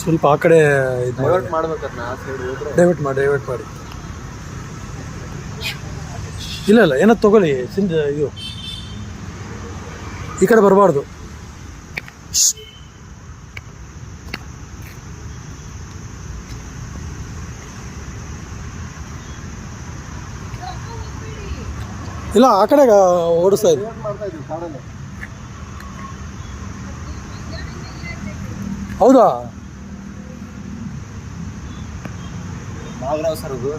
ಸ್ವಲ್ಪ ಆ ಕಡೆ ಡೈವರ್ಟ್ ಮಾಡ್ಬೇಕನ್ನ ಆ ಸೈಡ್ ಹೋದ್ರೆ. ಡೈವರ್ಟ್ ಮಾಡಿ ಇಲ್ಲ ಏನೋ ತಗೊಳ್ಳಿ ಇದು ಈ ಕಡೆ ಬರಬಾರ್ದು. ಇಲ್ಲ ಆ ಕಡೆ ಓಡಿಸ್ತಾ ಇದ್ವಿ. ಹೌದಾ? ನಾಗರಾವ್ ಸರ್ ಅದು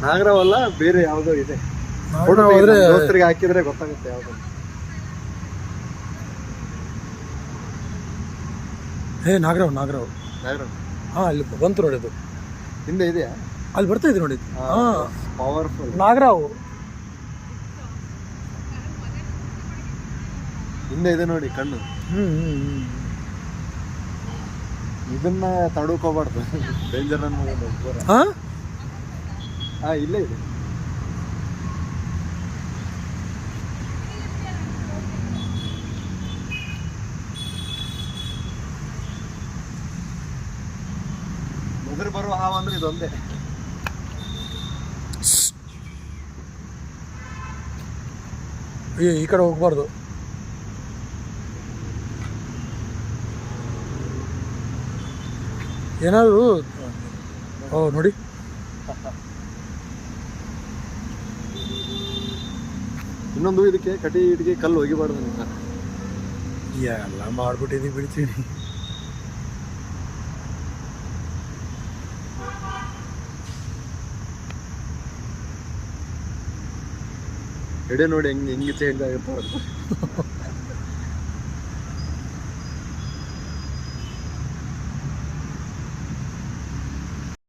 ನಾಗರಾವ್ ಅಲ್ಲ, ಬೇರೆ ಯಾವುದೋ ಇದೆ. ದೋಸ್ತರಿಗೆ ಹಾಕಿದ್ರೆ ಗೊತ್ತಾಗುತ್ತೆ ಯಾವ್ದು. ನಾಗರಾವ್ ಹಾ, ಅಲ್ಲಿ ಬಂತು ನೋಡಿ. ಅದು ಹಿಂದೆ ಇದೆಯಾ? ಅಲ್ಲಿ ಬರ್ತಾ ಇದೆ ನೋಡಿ. ಹಾ, ಪವರ್ಫುಲ್ ನಾಗರಾವ್ ಹಿಂದೆ ಇದೆ ನೋಡಿ ಕಣ್ಣು. ಇದನ್ನ ತಡಕೋಬಾರ್ದು, ಡೇಂಜರ್ ಅನ್ನೋದು. ಹಾ, ಇಲ್ಲೇ ಇದೆ. ಮೊದಲು ಬರುವ ಹಾವು ಅಂದ್ರೆ ಇದೊಂದೇ. ಈ ಕಡೆ ಹೋಗ್ಬಾರ್ದು. ಏನಾದ್ರು ನೋಡಿ, ಇನ್ನೊಂದು ಇದಕ್ಕೆ ಕಟಿ ಇಟ್ಟಿಗೆ ಕಲ್ಲು ಒಗಿಬಾರ್ದು ಅಂತ ಎಲ್ಲ ಮಾಡ್ಬಿಟ್ಟಿದೀವಿ, ಬಿಡ್ತೀನಿ. ಎಡೆ ನೋಡಿ ಹೆಂಗೆ ಚೇಂಜ್ ಆಗುತ್ತೆ.